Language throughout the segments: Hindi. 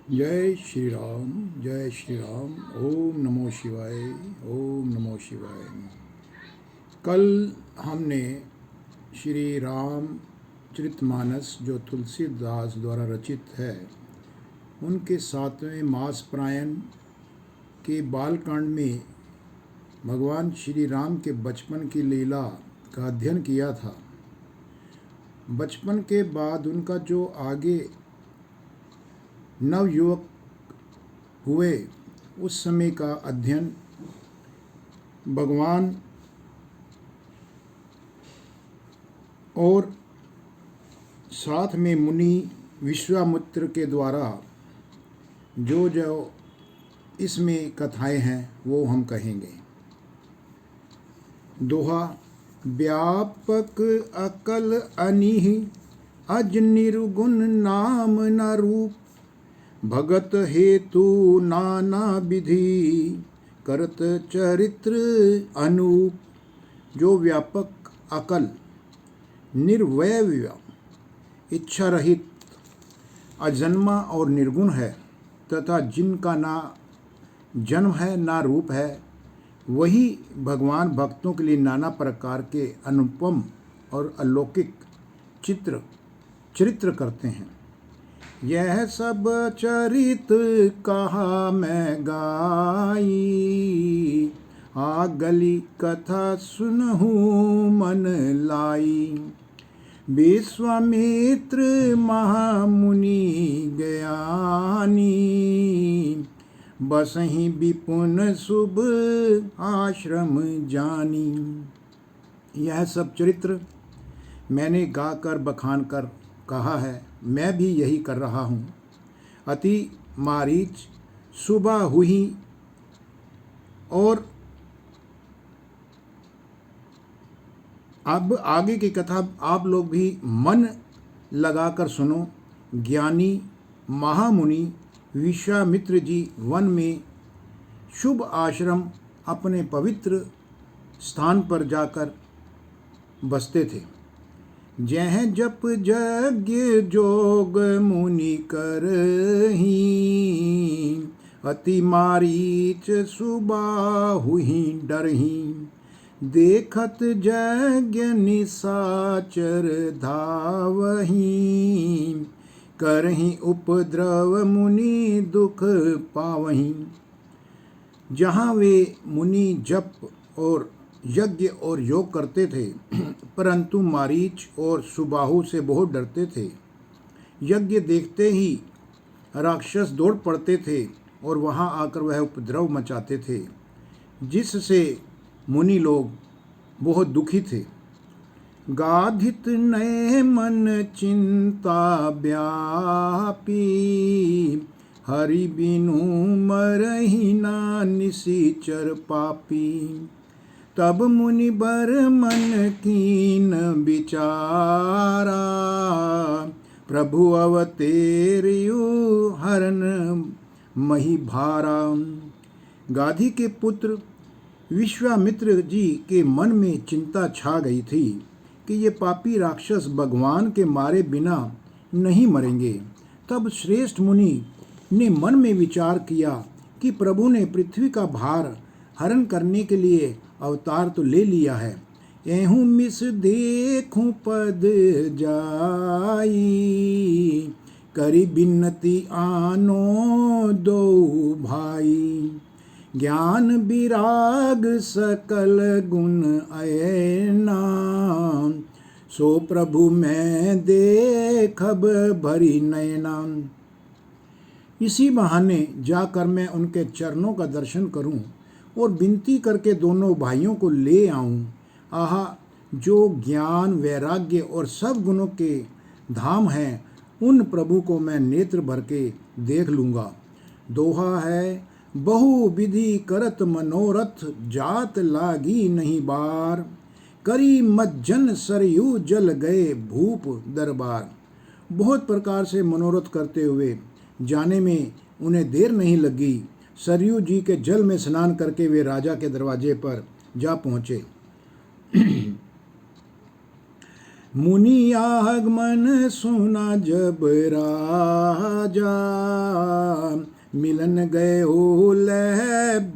जय श्री राम, जय श्री राम। ओम नमो शिवाय, ओम नमो शिवाय। कल हमने श्री राम चरितमानस जो तुलसीदास द्वारा रचित है उनके 7वें मास प्रायण के बालकांड में भगवान श्री राम के बचपन की लीला का अध्ययन किया था। बचपन के बाद उनका जो आगे नवयुवक हुए उस समय का अध्ययन भगवान और साथ में मुनि विश्वामित्र के द्वारा जो जो इसमें कथाएं हैं वो हम कहेंगे। दोहा। व्यापक अकल अनिह अज निर्गुण नाम न रूप, भगत हेतु नाना विधि करत चरित्र अनूप। जो व्यापक अकल, निर्वैव्य, इच्छा रहित, अजन्मा और निर्गुण है तथा जिनका ना जन्म है ना रूप है, वही भगवान भक्तों के लिए नाना प्रकार के अनुपम और अलौकिक चरित्र करते हैं। यह सब चरित कहा मैं गाई, आ गली कथा सुनहु मन लाई। विश्वामित्र महामुनि ज्ञानी, बसहि विपुन शुभ आश्रम जानी। यह सब चरित्र मैंने गाकर बखान कर कहा है, मैं भी यही कर रहा हूँ। अति मारीच, सुबह हुई और अब आगे की कथा आप लोग भी मन लगाकर सुनो। ज्ञानी महामुनि विश्वामित्र जी वन में शुभ आश्रम अपने पवित्र स्थान पर जाकर बसते थे। जह जप यज्ञ जोग मुनि करही, अति मारीच सुबाहुहि डरही। देखत यज्ञ निशाचर धावही, करही उपद्रव मुनि दुख पावही। जहाँ वे मुनि जप और यज्ञ और योग करते थे परंतु मारीच और सुबाहु से बहुत डरते थे। यज्ञ देखते ही राक्षस दौड़ पड़ते थे और वहां आकर वह उपद्रव मचाते थे, जिससे मुनि लोग बहुत दुखी थे। गाधित नए मन चिंता व्यापी, हरि बिनु मरहि ना निशिचर पापी। तब मुनि बर मन कीन विचारा, प्रभु अवतेरियु हरन मही भारा। गाधी के पुत्र विश्वामित्र जी के मन में चिंता छा गई थी कि ये पापी राक्षस भगवान के मारे बिना नहीं मरेंगे। तब श्रेष्ठ मुनि ने मन में विचार किया कि प्रभु ने पृथ्वी का भार हरण करने के लिए अवतार तो ले लिया है। एहू मिस देखूं पद जाई, करी बिन्नति आनो दो भाई। ज्ञान विराग सकल गुण अयना, सो प्रभु मैं देखब भरी नयना। इसी बहाने जाकर मैं उनके चरणों का दर्शन करूं और विनती करके दोनों भाइयों को ले आऊं। आहा, जो ज्ञान, वैराग्य और सब गुणों के धाम हैं, उन प्रभु को मैं नेत्र भर के देख लूँगा। दोहा है। बहु विधि करत मनोरथ, जात लागी नहीं बार। करी मज्जन सरयू जल गए भूप दरबार। बहुत प्रकार से मनोरथ करते हुए जाने में उन्हें देर नहीं लगी। सरयू जी के जल में स्नान करके वे राजा के दरवाजे पर जा पहुँचे। मुनि आगमन सुना जब राजा, मिलन गए लह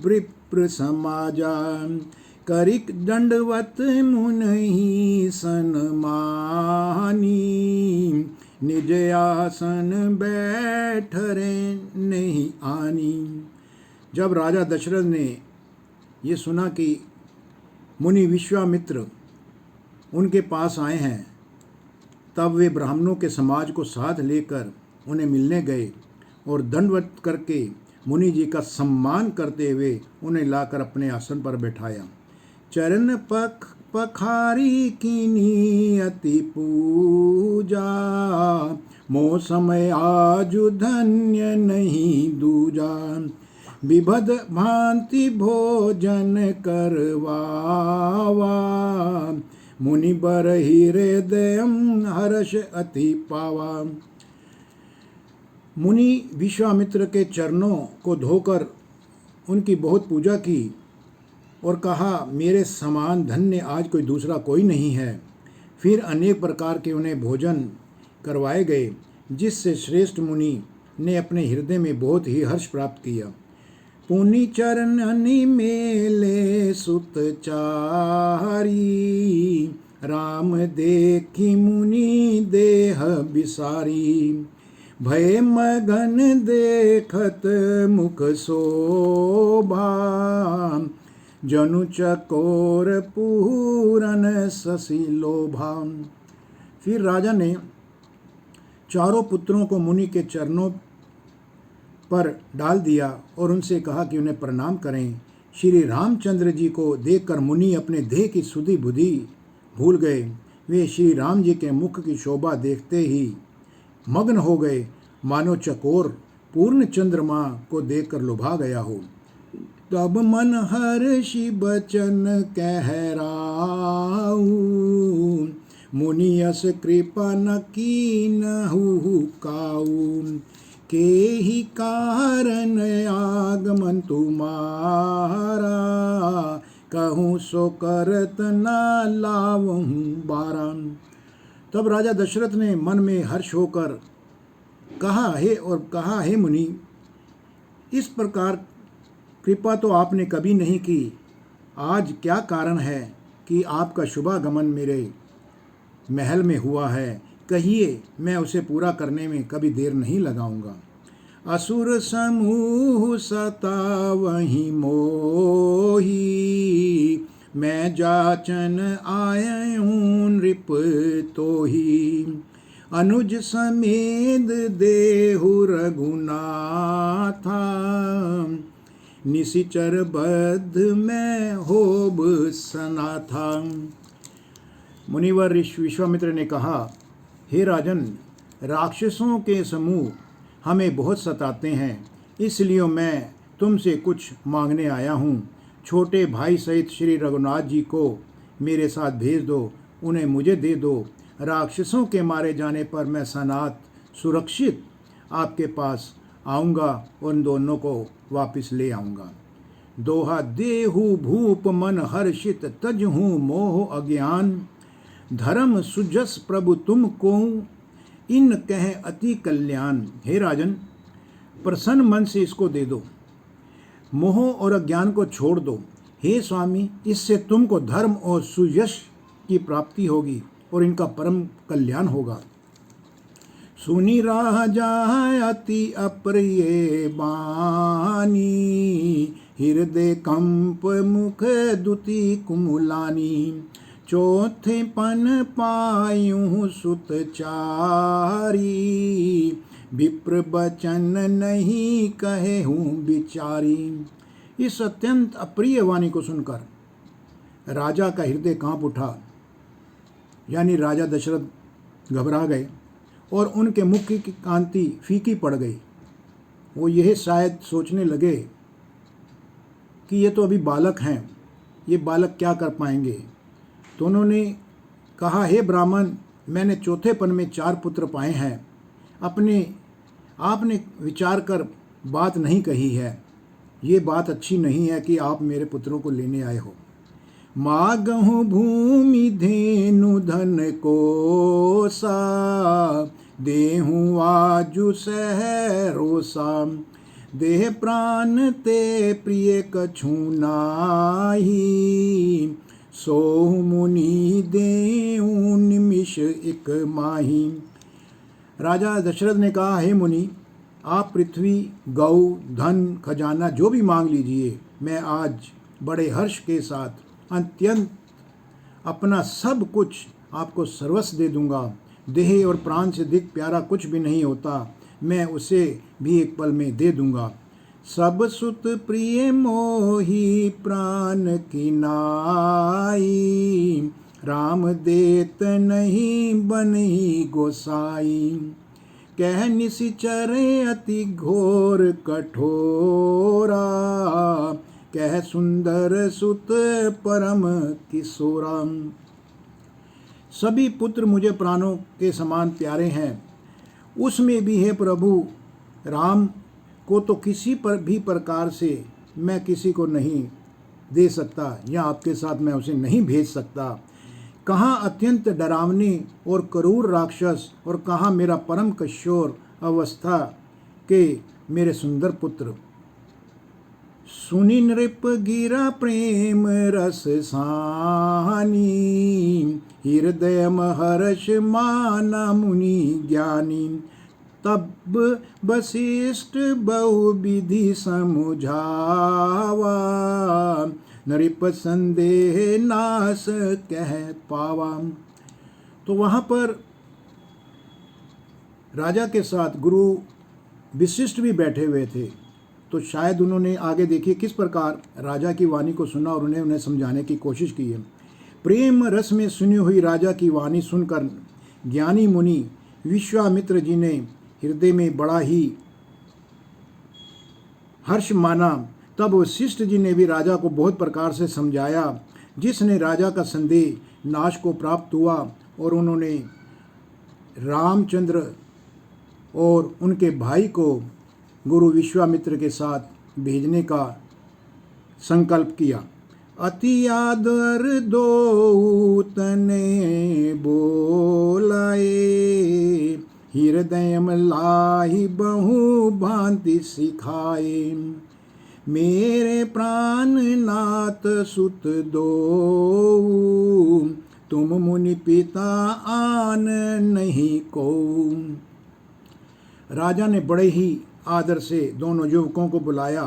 विप्र समाजा। करिक दंडवत मुनि सनमानी, निज आसन बैठरे नहीं आनी। जब राजा दशरथ ने ये सुना कि मुनि विश्वामित्र उनके पास आए हैं, तब वे ब्राह्मणों के समाज को साथ लेकर उन्हें मिलने गए और दंडवत करके मुनि जी का सम्मान करते हुए उन्हें लाकर अपने आसन पर बैठाया। चरण पखारी कीनी अति पूजा, मो समय आजु धन्य नहीं दूजा। विभद भांति भोजन करवावा, मुनि बर हृदयम हर्ष अति पावा। मुनि विश्वामित्र के चरणों को धोकर उनकी बहुत पूजा की और कहा, मेरे समान धन्य आज कोई दूसरा कोई नहीं है। फिर अनेक प्रकार के उन्हें भोजन करवाए गए, जिससे श्रेष्ठ मुनि ने अपने हृदय में बहुत ही हर्ष प्राप्त किया। पुनि चरणनि मेले सुत चारी, राम देखी मुनि देह बिसारी। भय मगन देखत मुख शोभा, जनु चकोर पूरन शशि लोभा। फिर राजा ने चारों पुत्रों को मुनि के चरणों पर डाल दिया और उनसे कहा कि उन्हें प्रणाम करें। श्री रामचंद्र जी को देखकर मुनि अपने देह की सुधि बुद्धि भूल गए। वे श्री राम जी के मुख की शोभा देखते ही मग्न हो गए, मानो चकोर पूर्ण चंद्रमा को देखकर लुभा गया हो। तब मन हर्षि बचन कहराऊ, मुनि यस कृपा न कीनहु काऊ। के ही कारण आगमन तुम्हारा, कहूँ सो करत न लावहूँ बारा। तब राजा दशरथ ने मन में हर्ष होकर कहा, हे मुनि, इस प्रकार कृपा तो आपने कभी नहीं की। आज क्या कारण है कि आपका शुभागमन मेरे महल में हुआ है? कहिए, मैं उसे पूरा करने में कभी देर नहीं लगाऊंगा। असुर समूह सतावहि मोही, मैं जाचन आयऊँ नृप तोही। अनुज समेत देहु रघुनाथा, निशिचर बद्ध में होब सनाथा। मुनिवर विश्वामित्र ने कहा, हे राजन, राक्षसों के समूह हमें बहुत सताते हैं, इसलिए मैं तुमसे कुछ मांगने आया हूँ। छोटे भाई सहित श्री रघुनाथ जी को मेरे साथ भेज दो, उन्हें मुझे दे दो। राक्षसों के मारे जाने पर मैं सनात सुरक्षित आपके पास आऊँगा और उन दोनों को वापस ले आऊँगा। दोहा देहु भूप मन हर्षित, तजहूँ मोह अज्ञान। धर्म सुजस प्रभु तुम को, इन कह अति कल्याण। हे राजन, प्रसन्न मन से इसको दे दो, मोह और अज्ञान को छोड़ दो। हे स्वामी, इससे तुमको धर्म और सुयश की प्राप्ति होगी और इनका परम कल्याण होगा। सुनी राजा अति अप्रिय बानी, हृदय कंप मुख दुति कुमुलानी। चौथे पन पायूं सुत चारी, विप्र बचन नहीं कहे हूँ बिचारी। इस अत्यंत अप्रिय वाणी को सुनकर राजा का हृदय कांप उठा, यानी राजा दशरथ घबरा गए और उनके मुख की कांति फीकी पड़ गई। वो यह शायद सोचने लगे कि ये तो अभी बालक हैं, ये बालक क्या कर पाएंगे। तो उन्होंने कहा, हे ब्राह्मण, मैंने चौथे पन में 4 पुत्र पाए हैं। आपने विचार कर बात नहीं कही है। ये बात अच्छी नहीं है कि आप मेरे पुत्रों को लेने आए हो। मागहु भूमि धेनु धन कोसा, देहु आजु सहरोसा। देह प्राण ते प्रिय कछु नाही, सोहु मुनि देऊ निमिष एक माही। राजा दशरथ ने कहा, हे मुनि, आप पृथ्वी, गौ, धन, खजाना जो भी मांग लीजिए, मैं आज बड़े हर्ष के साथ अत्यंत अपना सब कुछ आपको सर्वस्व दे दूंगा। देह और प्राण से अधिक प्यारा कुछ भी नहीं होता, मैं उसे भी एक पल में दे दूंगा। सब सुत प्रिय मोहि प्राण की नाई, राम देत नहीं बनी गोसाई। कह निशिचर अति घोर कठोरा, कह सुंदर सुत परम किशोरा। सभी पुत्र मुझे प्राणों के समान प्यारे हैं, उसमें भी है प्रभु राम को तो किसी पर भी प्रकार से मैं किसी को नहीं दे सकता, या आपके साथ मैं उसे नहीं भेज सकता। कहाँ अत्यंत डरावने और क्रूर राक्षस, और कहाँ मेरा परम किशोर अवस्था के मेरे सुंदर पुत्र। सुनि नृप गिरा प्रेम रस सानी, हृदय हर्ष माना मुनि ज्ञानी। तब वशिष्ठ बहुविधि समुझावा, नृप संदेह नाश कह पावा। तो वहाँ पर राजा के साथ गुरु वशिष्ठ भी बैठे हुए थे। तो शायद उन्होंने आगे देखिए किस प्रकार राजा की वाणी को सुना और उन्हें समझाने की कोशिश की है। प्रेम रस में सुनी हुई राजा की वाणी सुनकर ज्ञानी मुनि विश्वामित्र जी ने हृदय में बड़ा ही हर्ष माना। तब वशिष्ठ जी ने भी राजा को बहुत प्रकार से समझाया, जिसने राजा का संदेह नाश को प्राप्त हुआ, और उन्होंने रामचंद्र और उनके भाई को गुरु विश्वामित्र के साथ भेजने का संकल्प किया। अति आदर दो तने बोलाए, हृदय लाहि बहु भांति सिखाए। मेरे प्राण नाथ सुत दो, तुम मुनि पिता आन नहीं को। राजा ने बड़े ही आदर से दोनों युवकों को बुलाया,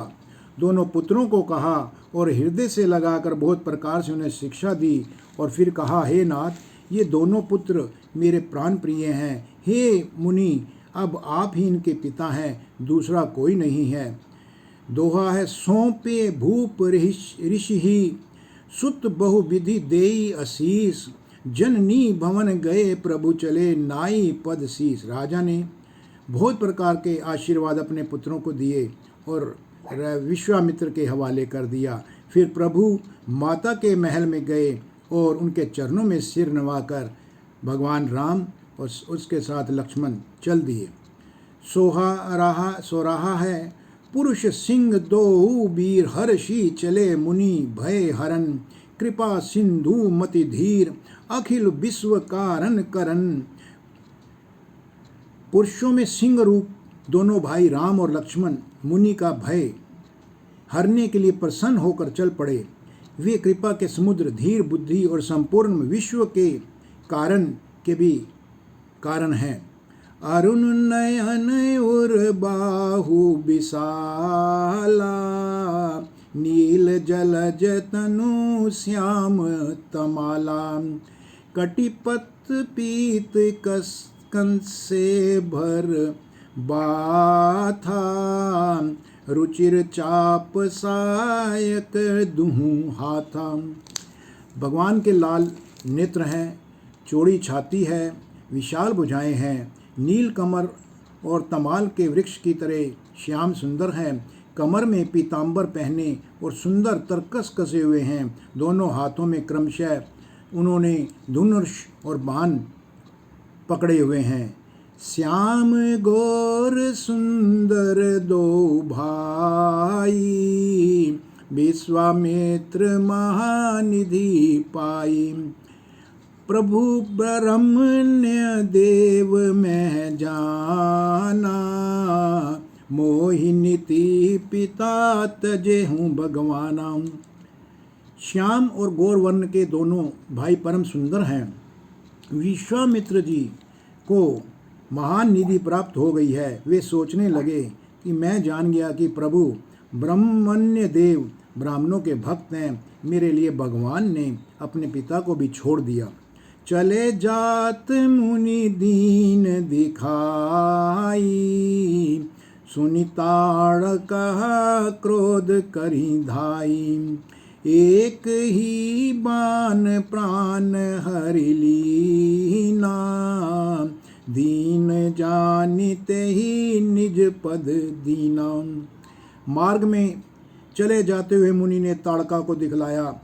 दोनों पुत्रों को कहा और हृदय से लगाकर बहुत प्रकार से उन्हें शिक्षा दी, और फिर कहा, हे नाथ, ये दोनों पुत्र मेरे प्राण प्रिय हैं। हे मुनि, अब आप ही इनके पिता हैं, दूसरा कोई नहीं है। दोहा है, सौंपे भूप ऋषि ही, सुत बहुविधि देई असीस। जननी भवन गए प्रभु चले, नाई पद शीस। राजा ने बहुत प्रकार के आशीर्वाद अपने पुत्रों को दिए और विश्वामित्र के हवाले कर दिया। फिर प्रभु माता के महल में गए और उनके चरणों में सिर नवाकर भगवान राम और उसके साथ लक्ष्मण चल दिए। सो रहा है, पुरुष सिंह दो वीर, हर्षी चले मुनि भय हरन। कृपा सिंधु मति धीर, अखिल विश्व कारण करन। पुरुषों में सिंह रूप दोनों भाई राम और लक्ष्मण मुनि का भय हरने के लिए प्रसन्न होकर चल पड़े। वे कृपा के समुद्र, धीर बुद्धि और संपूर्ण विश्व के कारण के भी कारण हैं। अरुण नयन उर बाहु विशाला, नील जलज तनु श्याम तमाला। कटिपत पीत कंस से भर बाथा, रुचिर चाप सायक दुहु हाथा। भगवान के लाल नेत्र हैं, चौड़ी छाती है, विशाल भुजाएं हैं, नील कमर और तमाल के वृक्ष की तरह श्याम सुंदर हैं। कमर में पीतांबर पहने और सुंदर तरकस कसे हुए हैं। दोनों हाथों में क्रमशः उन्होंने धनुष और बाण पकड़े हुए हैं। श्याम गौर सुंदर दो भाई, विश्वामित्र महानिधि पाई। प्रभु ब्रह्मण्य देव मैं जाना, मोहिनीति पिता तजे हूँ भगवाना। श्याम और गौर वर्ण के दोनों भाई परम सुंदर हैं। विश्वामित्र जी को महान निधि प्राप्त हो गई है। वे सोचने लगे कि मैं जान गया कि प्रभु ब्रह्मण्य देव ब्राह्मणों के भक्त हैं, मेरे लिए भगवान ने अपने पिता को भी छोड़ दिया। चले जात मुनि दीन दिखाई, सुनिताड़ कहा क्रोध करी धाई। एक ही बान प्राण हरि लीना, दीन जानिते ही निज पद दीना। मार्ग में चले जाते हुए मुनि ने ताड़का को दिखलाया।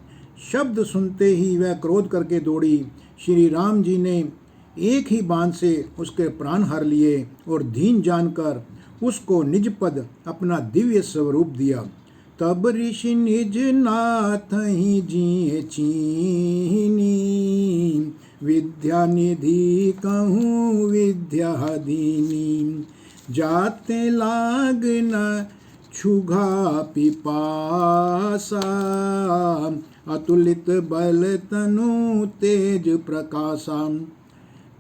शब्द सुनते ही वह क्रोध करके दौड़ी। श्री राम जी ने एक ही बाण से उसके प्राण हर लिए और दीन जानकर उसको निज पद अपना दिव्य स्वरूप दिया। तब ऋषि निज नाथ ही जिए चीनी, विद्या निधि कहूँ विद्या दीनी। जाते लाग न छुघा पिपासा, अतुलित बल तनु तेज प्रकाशा।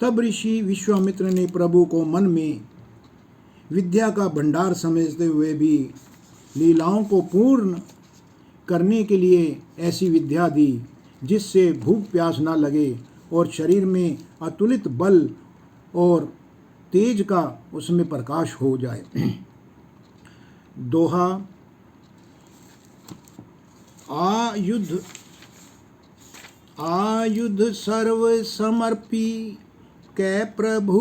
तब ऋषि विश्वामित्र ने प्रभु को मन में विद्या का भंडार समझते हुए भी लीलाओं को पूर्ण करने के लिए ऐसी विद्या दी जिससे भूख प्यास ना लगे और शरीर में अतुलित बल और तेज का उसमें प्रकाश हो जाए। दोहा। आयुध सर्व समर्पी कै प्रभु,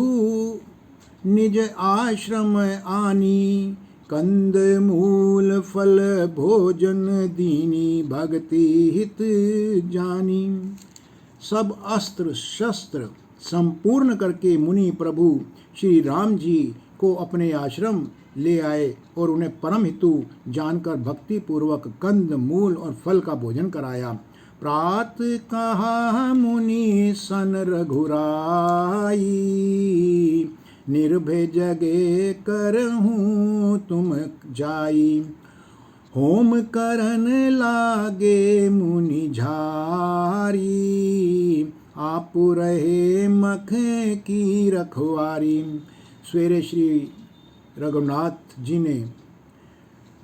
निज आश्रम आनी। कंद मूल फल भोजन दीनी, भक्ति हित जानी। सब अस्त्र शस्त्र संपूर्ण करके मुनि प्रभु श्री राम जी को अपने आश्रम ले आए और उन्हें परम हितु जानकर भक्ति पूर्वक कंद मूल और फल का भोजन कराया। प्रात कहा मुनि सन रघुराई, निर्भय जगे करहूँ तुम जाई। होम करन लागे मुनि झारी, आप रहे मख की रखवारी। सवेरे श्री रघुनाथ जी ने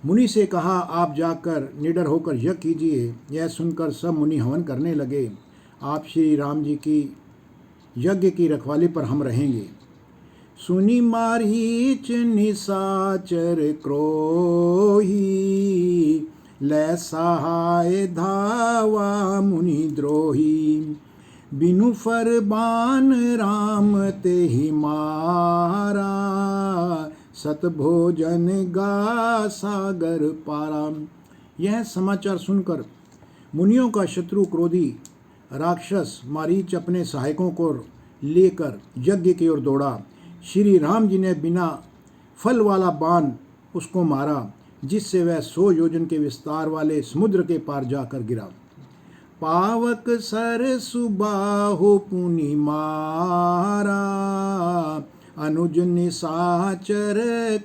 मुनि से कहा, आप जाकर निडर होकर यज्ञ कीजिए। यह सुनकर सब मुनि हवन करने लगे। आप श्री राम जी की यज्ञ की रखवाली पर हम रहेंगे। सुनी मारीच निशाचर क्रोही, लै सहाय धावा मुनि द्रोही। बिनु फरमान राम ते ही मारा, सत भोजन गा सागर पारा। यह समाचार सुनकर मुनियों का शत्रु क्रोधी राक्षस मारीच अपने सहायकों को लेकर यज्ञ की ओर दौड़ा। श्री राम जी ने बिना फल वाला बाण उसको मारा, जिससे वह 100 योजन के विस्तार वाले समुद्र के पार जाकर गिरा। पावक सर सुबाहु पुनि मारा, अनुज निशाचर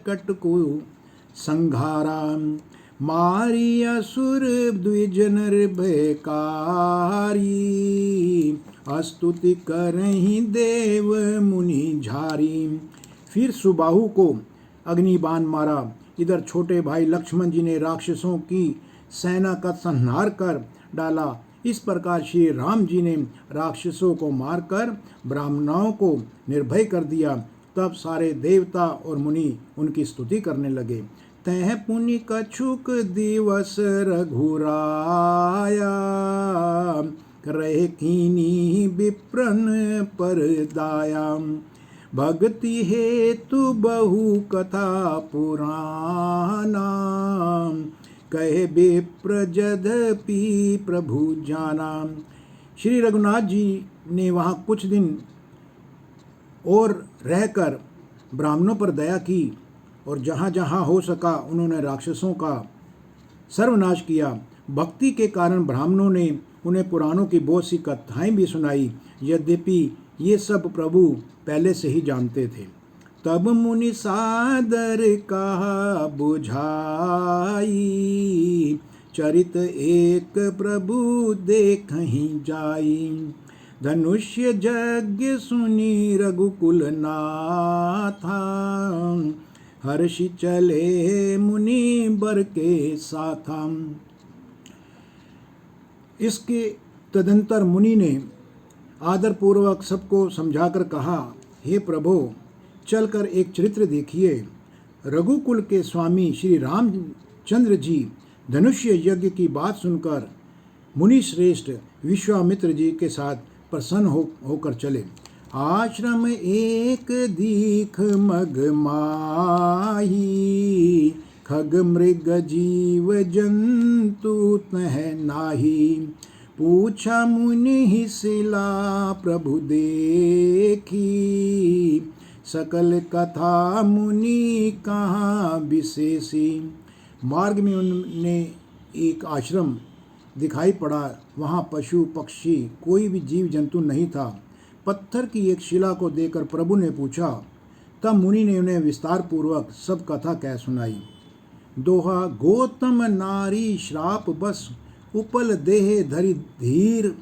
कटकु संघारा। मारी असुर द्विज निर्भयकारी, स्तुति करहि देव मुनि झारी। फिर सुबाहु को अग्निबाण मारा। इधर छोटे भाई लक्ष्मण जी ने राक्षसों की सेना का संहार कर डाला। इस प्रकार श्री राम जी ने राक्षसों को मारकर ब्राह्मणों को निर्भय कर दिया। तब सारे देवता और मुनि उनकी स्तुति करने लगे। तह पुनि कछुक दिवस रघुराया, रहे कीनी विप्रन पर दाया। भक्ति हेतु बहु कथा पुराना, कहे विप्र जदपि प्रभु जाना। श्री रघुनाथ जी ने वहाँ कुछ दिन और रहकर ब्राह्मणों पर दया की और जहाँ जहाँ हो सका उन्होंने राक्षसों का सर्वनाश किया। भक्ति के कारण ब्राह्मणों ने उन्हें पुराणों की बहुत सी कथाएं भी सुनाई, यद्यपि ये सब प्रभु पहले से ही जानते थे। तब मुनि सादर कहा बुझाई, चरित एक प्रभु देखहीं जाई। धनुष्य यज्ञ सुनी रघुकुल नाथा, हर्षि चले मुनि बर के साथा। इसके तदंतर मुनि ने आदरपूर्वक सबको समझाकर कहा, हे प्रभु, चलकर एक चरित्र देखिए। रघुकुल के स्वामी श्री रामचंद्र जी धनुष्य यज्ञ की बात सुनकर मुनि श्रेष्ठ विश्वामित्र जी के साथ प्रसन्न होकर चले। आश्रम एक दीख मग माही, खग मृग जीव जंतु तह नाही। पूछा मुनि ही सिला प्रभु देखी, सकल कथा मुनि कहाँ विशेषी। मार्ग में उन्हें एक आश्रम दिखाई पड़ा। वहाँ पशु पक्षी कोई भी जीव जंतु नहीं था। पत्थर की एक शिला को देखकर प्रभु ने पूछा। तब मुनि ने उन्हें विस्तार पूर्वक सब कथा कह सुनाई। दोहा, गौतम नारी श्राप बस, उपल देह धरि धीर।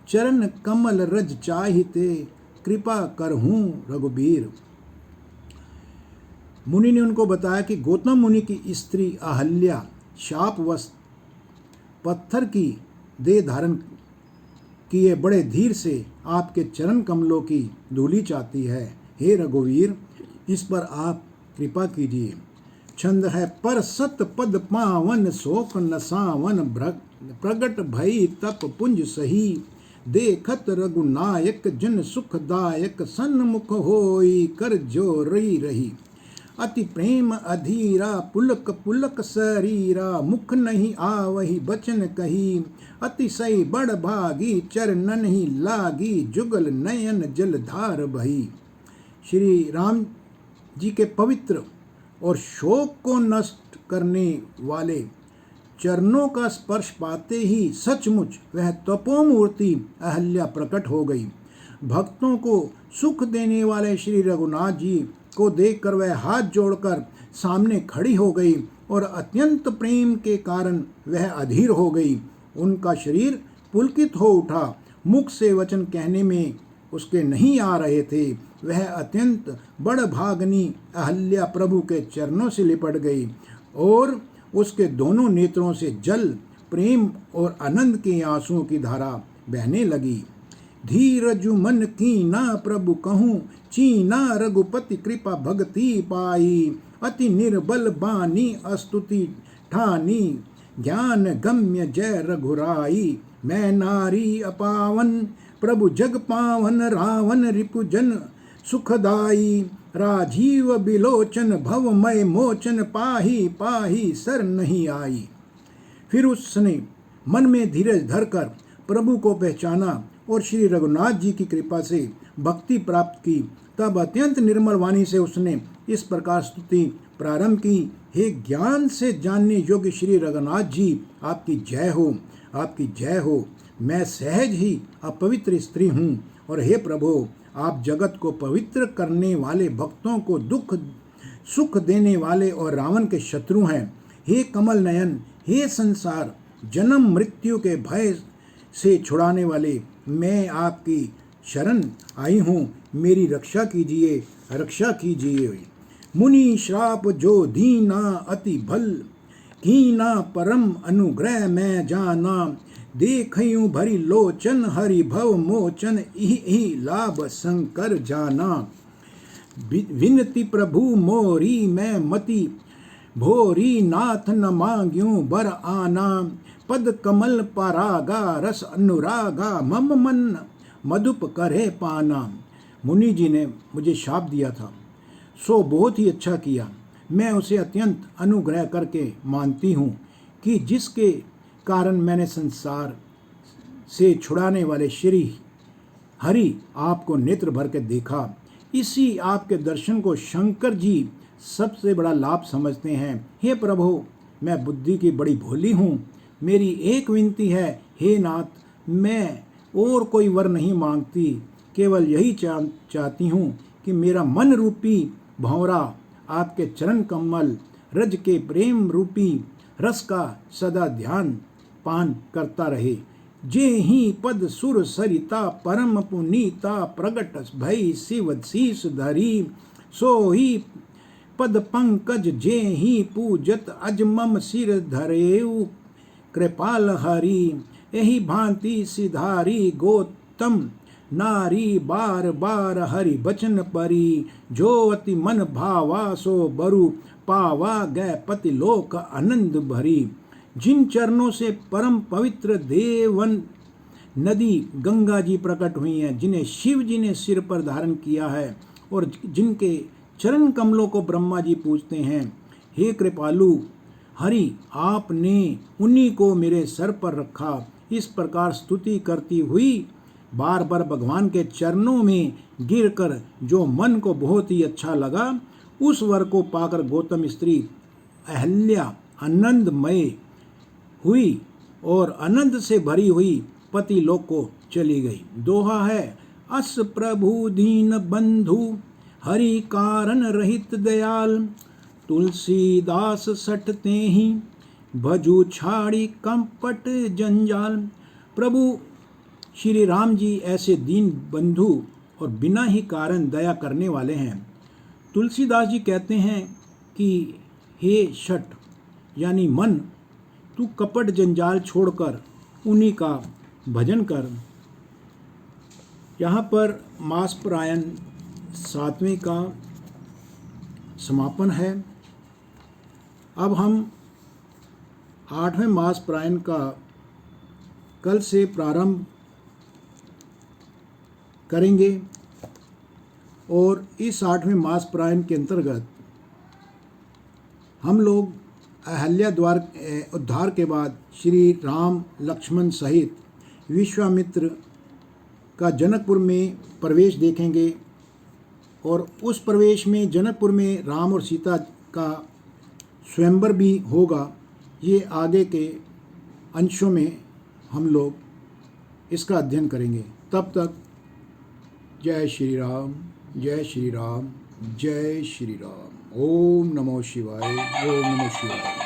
चरण कमल रज चाहिते, कृपा करहूँ रघुबीर। मुनि ने उनको बताया कि गौतम मुनि की स्त्री अहल्या शापवश पत्थर की देह धारण किए बड़े धीर से आपके चरण कमलों की धूलि चाहती है। हे रघुवीर, इस पर आप कृपा कीजिए। छंद है, पर सत पद पावन शोक नसावन, प्रगट भई तप पुंज सही। देखत रघुनायक जन सुखदायक, सन्मुख होई कर जो रही। अति प्रेम अधीरा पुलक पुलक शरीरा, मुख नहीं आवही बचन कही। अतिशय बड़ भागी चरणन ही लागी, जुगल नयन जलधार बही। श्री राम जी के पवित्र और शोक को नष्ट करने वाले चरणों का स्पर्श पाते ही सचमुच वह तपोमूर्ति अहल्या प्रकट हो गई। भक्तों को सुख देने वाले श्री रघुनाथ जी को देखकर वह हाथ जोड़कर सामने खड़ी हो गई और अत्यंत प्रेम के कारण वह अधीर हो गई। उनका शरीर पुलकित हो उठा। मुख से वचन कहने में उसके नहीं आ रहे थे। वह अत्यंत बड़भागनी अहल्या प्रभु के चरणों से लिपट गई और उसके दोनों नेत्रों से जल, प्रेम और आनंद के आंसुओं की धारा बहने लगी। धीरजु मन कीना प्रभु कहूँ, चीना रघुपति कृपा भक्ति पाई। अति निर्बल बानी अस्तुति ठानी, ज्ञान गम्य जय रघुराई। मैं नारी अपावन प्रभु जग पावन, रावण रिपुजन सुखदाई। राजीव बिलोचन भवमय मोचन, पाही पाही सर नहीं आई। फिर उसने मन में धीरज धरकर प्रभु को पहचाना और श्री रघुनाथ जी की कृपा से भक्ति प्राप्त की। तब अत्यंत निर्मल वाणी से उसने इस प्रकार स्तुति प्रारंभ की। हे ज्ञान से जानने योग्य श्री रघुनाथ जी, आपकी जय हो, आपकी जय हो। मैं सहज ही अपवित्र स्त्री हूँ और हे प्रभु, आप जगत को पवित्र करने वाले, भक्तों को दुख सुख देने वाले और रावण के शत्रु हैं। हे कमल नयन, हे संसार जन्म मृत्यु के भय से छुड़ाने वाले, मैं आपकी शरण आई हूँ। मेरी रक्षा कीजिए, रक्षा कीजिए। मुनि श्राप जो दीना अति भल, कीना परम अनुग्रह मैं जाना। देखयूं भरी लोचन हरि भव मोचन, इहि लाभ शंकर जाना। विनती प्रभु मोरी मैं मति भोरी, नाथ न मांग्यूं बर आना। पद कमल परागा रस अनुरागा, मम मन मधुप करे पाना। मुनि जी ने मुझे शाप दिया था, सो बहुत ही अच्छा किया। मैं उसे अत्यंत अनुग्रह करके मानती हूँ कि जिसके कारण मैंने संसार से छुड़ाने वाले श्री हरि आपको नेत्र भर के देखा। इसी आपके दर्शन को शंकर जी सबसे बड़ा लाभ समझते हैं। हे प्रभु, मैं बुद्धि की बड़ी भोली हूँ। मेरी एक विनती है, हे नाथ, मैं और कोई वर नहीं मांगती, केवल यही चाहती हूँ कि मेरा मन रूपी भंवरा आपके चरण कमल रज के प्रेम रूपी रस का सदा ध्यान पान करता रहे। जे ही पद सुर सरिता परम पुनीता प्रगट भई शिव शीस धरी, सो ही पद पंकज जे ही पूजत अजमम सिर धरेऊ कृपाल हरि। यही भांति सिधारी गौतम नारी बार बार हरि बचन परी, जो अति मन भावा सो बरु पावा गए पति लोक आनंद भरी। जिन चरणों से परम पवित्र देवन नदी गंगा जी प्रकट हुई हैं, जिन्हें शिव जी ने सिर पर धारण किया है और जिनके चरण कमलों को ब्रह्मा जी पूजते हैं, हे कृपालु हरि, आपने उन्हीं को मेरे सर पर रखा। इस प्रकार स्तुति करती हुई बार बार भगवान के चरणों में गिरकर जो मन को बहुत ही अच्छा लगा, उस वर को पाकर गौतम स्त्री अहल्या आनंदमय हुई और आनंद से भरी हुई पति लोक को चली गई। दोहा है, अस प्रभु दीन बंधु हरि कारण रहित दयाल, तुलसीदास सटते ही भजू छाड़ी कंपट जंजाल। प्रभु श्री राम जी ऐसे दीन बंधु और बिना ही कारण दया करने वाले हैं। तुलसीदास जी कहते हैं कि हे शट यानी मन, तू कपट जंजाल छोड़कर उन्हीं का भजन कर। यहाँ पर मास परायण 7वें का समापन है। अब हम 8वें मास परायण का कल से प्रारंभ करेंगे और इस 8वें मास परायण के अंतर्गत हम लोग अहल्या द्वार उद्धार के बाद श्री राम लक्ष्मण सहित विश्वामित्र का जनकपुर में प्रवेश देखेंगे और उस प्रवेश में जनकपुर में राम और सीता का स्वयंवर भी होगा। ये आगे के अंशों में हम लोग इसका अध्ययन करेंगे। तब तक जय श्री राम, जय श्री राम, जय श्री राम। ओम नमो शिवाय, ओम नमो शिवाय।